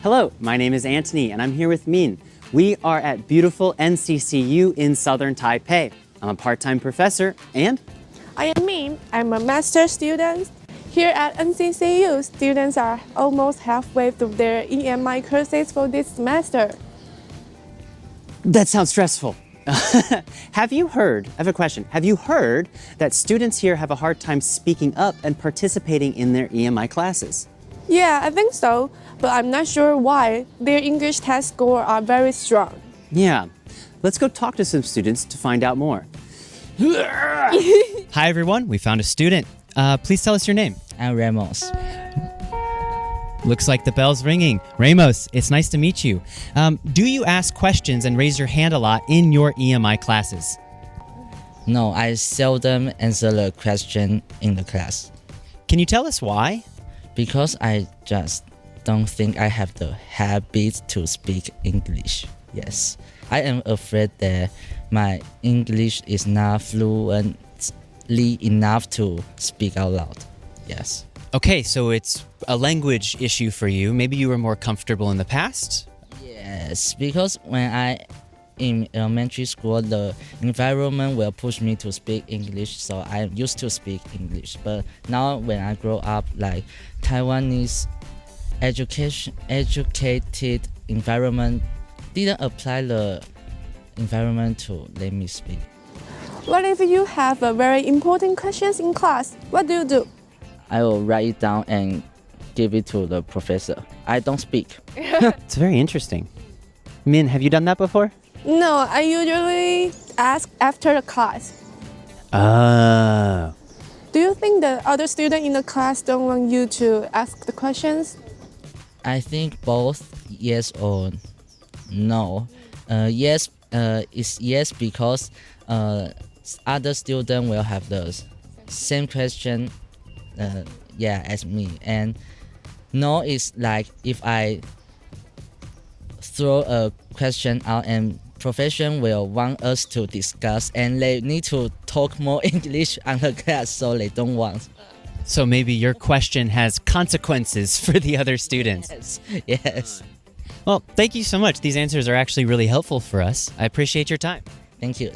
Hello, my name is Anthony and I'm here with Min. We are at beautiful NCCU in southern Taipei. I'm a part-time professor and I am Min. I'm a master's student. Here at NCCU, students are almost halfway through their EMI courses for this semester. that sounds stressful. I have a question. Have you heard that students here have a hard time speaking up and participating in their EMI classes? Yeah, I think so, but I'm not sure why. Their English test scores are very strong. Yeah, let's go talk to some students to find out more. Hi everyone, we found a student. Please tell us your name. I'm Ramos. Looks like the bell's ringing. Ramos, it's nice to meet you. Do you ask questions and raise your hand a lot in your EMI classes? No, I seldom answer the question in the class Can you tell us why? because I just don't think I have the habit to speak English. Yes, I am afraid that my English is not fluently enough to speak out loud. Yes. Okay, so it's a language issue for you. Maybe you were more comfortable in the past? Yes, because when I in elementary school, the environment will push me to speak English, so I used to speak English. But now when I grow up, like Taiwanese educated environment didn't apply the environment to let me speak. What if you have a very important questions in class? What do you do? I will write it down and give it to the professor. I don't speak. It's very interesting. Min, have you done that before? No, I usually ask after the class. Oh. Do you think the other students in the class don't want you to ask the questions? I think both yes or no. Yes is yes because other students will have the same question as me, and no is like if I throw a question out and professor will want us to discuss and they need to talk more English on the class, so they don't want. So maybe your question has consequences for the other students. Yes. Well, thank you so much. These answers are actually really helpful for us. I appreciate your time. Thank you.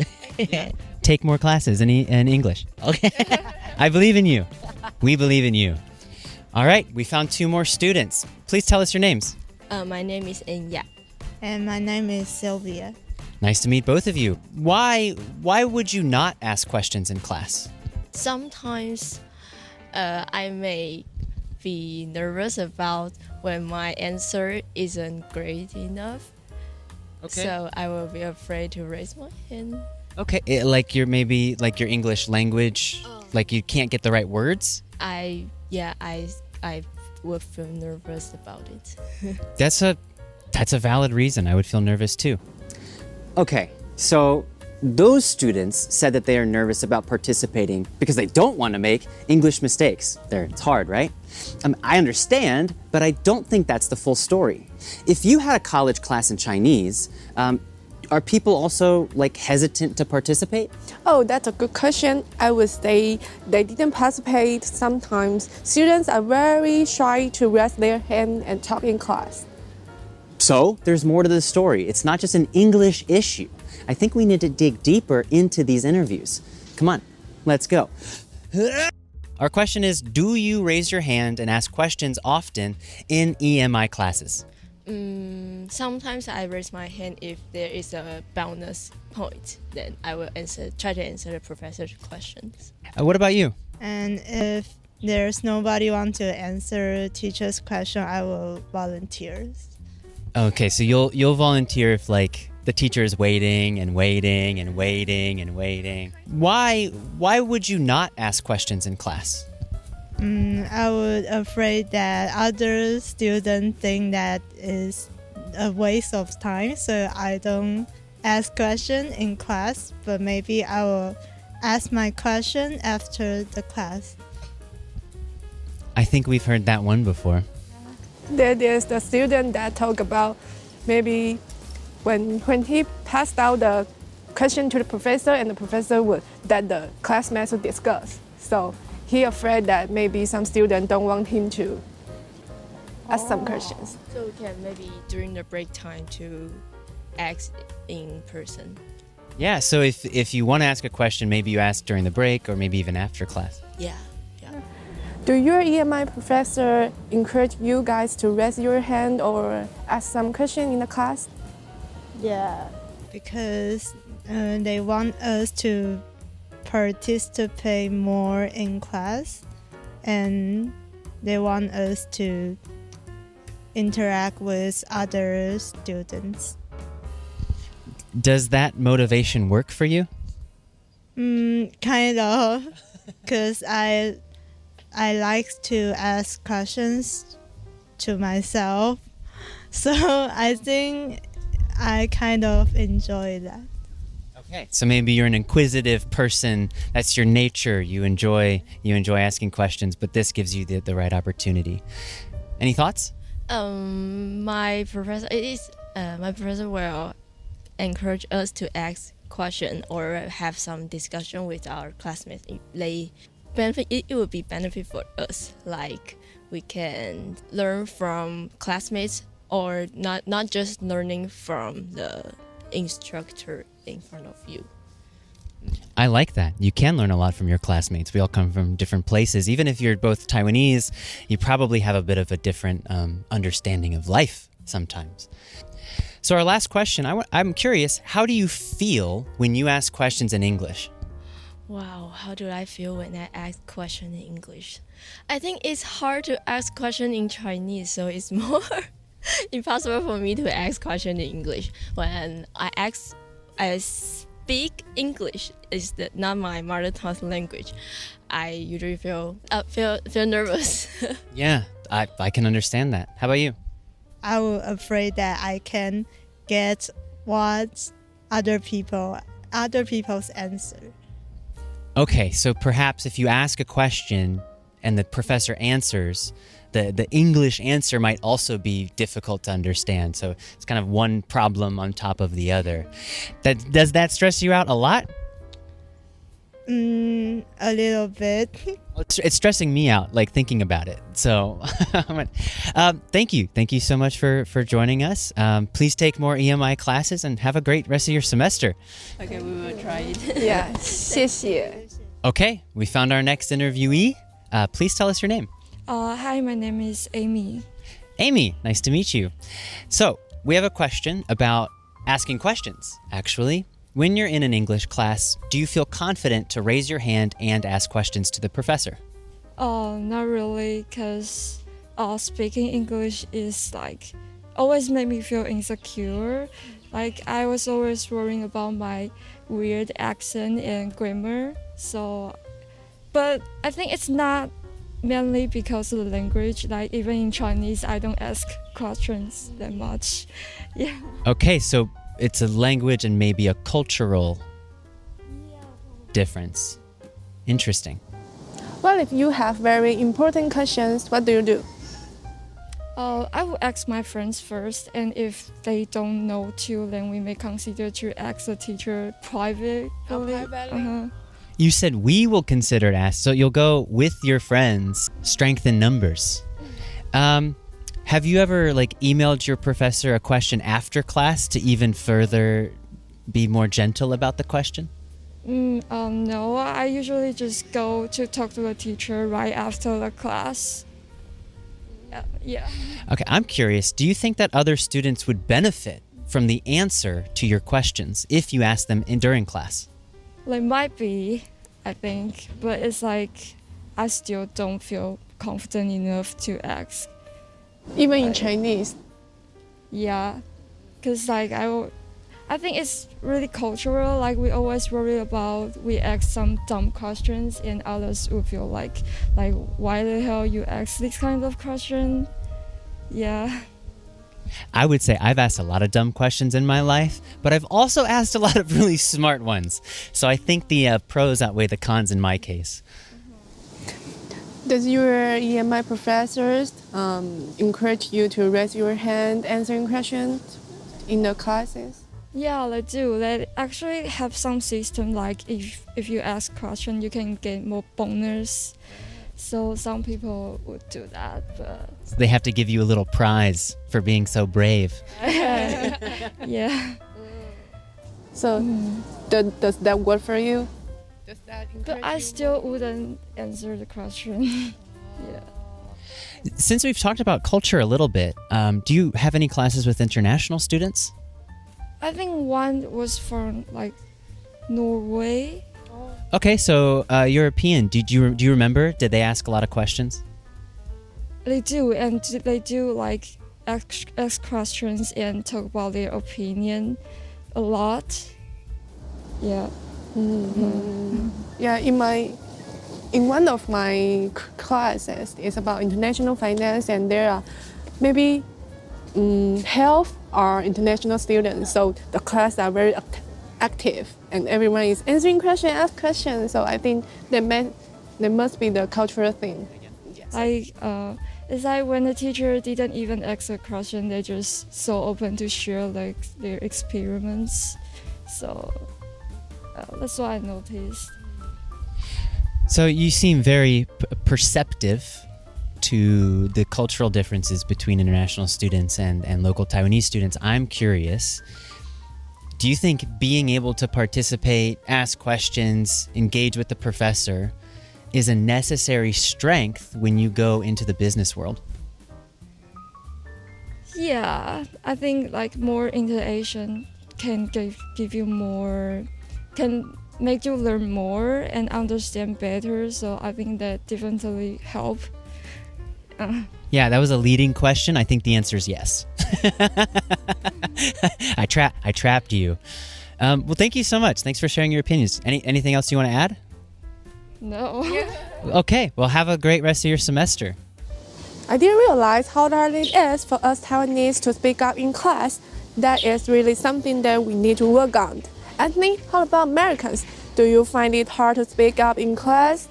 Take more classes in English. Okay. I believe in you. We believe in you. All right, we found two more students. Please tell us your names. My name is Enya. And my name is Sylvia. Nice to meet both of you. Why would you not ask questions in class? Sometimes I may be nervous about when my answer isn't great enough. Okay. So I will be afraid to raise my hand. Okay, like your English language, like you can't get the right words? I would feel nervous about it. That's a valid reason. I would feel nervous too. Okay, so those students said that they are nervous about participating because they don't want to make English mistakes. It's hard, right? I understand, but I don't think that's the full story. If you had a college class in Chinese, are people also hesitant to participate? Oh, that's a good question. I would say they didn't participate. Sometimes students are very shy to raise their hand and talk in class. So there's more to the story. It's not just an English issue. I think we need to dig deeper into these interviews. Come on, let's go. Our question is, do you raise your hand and ask questions often in EMI classes? Sometimes I raise my hand if there is a bonus point. Then I will try to answer the professor's questions. What about you? And if there's nobody want to answer teacher's question, I will volunteer. Okay, so you'll volunteer if the teacher is waiting and waiting and waiting and waiting. Why would you not ask questions in class? I would afraid that other students think that is a waste of time, so I don't ask question in class, but maybe I will ask my question after the class. I think we've heard that one before. There is the student that talk about maybe when he passed out the question to the professor and the professor would that the classmates would discuss. So he afraid that maybe some students don't want him to ask some questions. So we can maybe during the break time to ask in person. Yeah, so if you want to ask a question, maybe you ask during the break or maybe even after class. Yeah. Do your EMI professor encourage you guys to raise your hand or ask some question in the class? Yeah, because they want us to participate more in class, and they want us to interact with other students. Does that motivation work for you? Kind of, because I like to ask questions to myself, so I think I kind of enjoy that. Okay. So maybe you're an inquisitive person. That's your nature. You enjoy asking questions, but this gives you the right opportunity. Any thoughts? My professor will encourage us to ask questions or have some discussion with our classmates. It would be benefit for us. Like we can learn from classmates, or not just learning from the instructor in front of you. I like that. You can learn a lot from your classmates. We all come from different places. Even if you're both Taiwanese, you probably have a bit of a different understanding of life sometimes. So our last question, I'm curious, how do you feel when you ask questions in English? Wow, how do I feel when I ask question in English? I think it's hard to ask question in Chinese, so it's more impossible for me to ask question in English. When I speak English, is not my mother tongue language. I usually feel nervous. Yeah, I can understand that. How about you? I was afraid that I can get what other people's answer. Okay, so perhaps if you ask a question and the professor answers, the English answer might also be difficult to understand. So it's kind of one problem on top of the other. Does that stress you out a lot? A little bit. It's stressing me out, like thinking about it. So thank you. Thank you so much for joining us. Please take more EMI classes and have a great rest of your semester. Okay, we will try it. Yeah, 谢谢. Okay, we found our next interviewee. Please tell us your name. Hi, my name is Amy. Amy, nice to meet you. So we have a question about asking questions, actually. When you're in an English class, do you feel confident to raise your hand and ask questions to the professor? Not really, because speaking English is like always made me feel insecure. Like I was always worrying about my weird accent and grammar. So, but I think it's not mainly because of the language. Like even in Chinese, I don't ask questions that much. Yeah. Okay, so it's a language and maybe a cultural difference. Interesting. Well, if you have very important questions, what do you do? I will ask my friends first, and if they don't know too, then we may consider to ask the teacher privately. Privately? You said we will consider to ask, so you'll go with your friends. Strength in numbers. Have you ever emailed your professor a question after class to even further be more gentle about the question? No, I usually just go to talk to the teacher right after the class. Yeah. Okay, I'm curious, do you think that other students would benefit from the answer to your questions if you ask them during class? Like might be, I think, but it's like I still don't feel confident enough to ask. Even in Chinese? Yeah, because I think it's really cultural. Like we always worry about we ask some dumb questions, and others will feel like why the hell you ask this kind of question? Yeah. I would say I've asked a lot of dumb questions in my life, but I've also asked a lot of really smart ones. So I think the pros outweigh the cons in my case. Does your EMI professors encourage you to raise your hand answering questions in the classes? Yeah, they do. They actually have some system like if you ask question, you can get more bonus. So some people would do that, but They have to give you a little prize for being so brave. yeah. So does that work for you? Does that But I still wouldn't answer the question. yeah. Since we've talked about culture a little bit, do you have any classes with international students? I think one was from like Norway. Okay, so European. Do you remember? Did they ask a lot of questions? They do, and they do like ask questions and talk about their opinion a lot. Yeah. Yeah, in one of my classes, it's about international finance, and there are maybe health or international students. So the class are very active, and everyone is answering questions, ask questions. So I think there must be the cultural thing. Like it's like when the teacher didn't even ask a question, they're just so open to share like their experiments. So that's what I noticed. So you seem very perceptive to the cultural differences between international students and local Taiwanese students. I'm curious, do you think being able to participate, ask questions, engage with the professor is a necessary strength when you go into the business world? Yeah, I think like more interaction can give you more, can make you learn more and understand better. So I think that definitely help. Yeah, that was a leading question. I think the answer is yes. I trapped you. Well, thank you so much. Thanks for sharing your opinions. Anything else you want to add? No. Okay, well, have a great rest of your semester. I didn't realize how hard it is for us Taiwanese to speak up in class. That is really something that we need to work on. Anthony, how about Americans? Do you find it hard to speak up in class?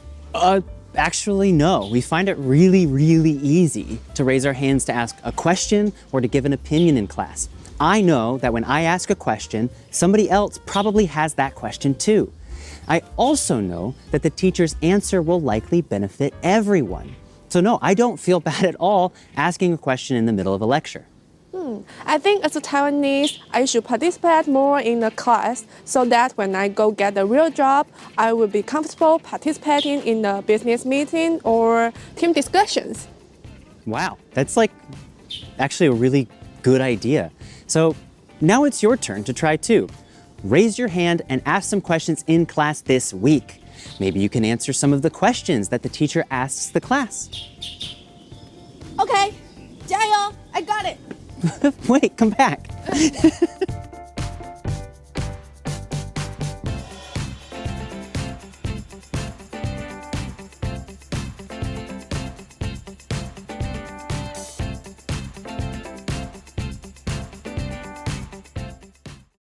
Actually, no. We find it really, really easy to raise our hands to ask a question or to give an opinion in class. I know that when I ask a question, somebody else probably has that question too. I also know that the teacher's answer will likely benefit everyone. So no, I don't feel bad at all asking a question in the middle of a lecture. I think as a Taiwanese, I should participate more in the class so that when I go get a real job, I will be comfortable participating in the business meeting or team discussions. Wow, that's like actually a really good idea. So now it's your turn to try too. Raise your hand and ask some questions in class this week. Maybe you can answer some of the questions that the teacher asks the class. Okay, 加油! I got it! Wait, come back.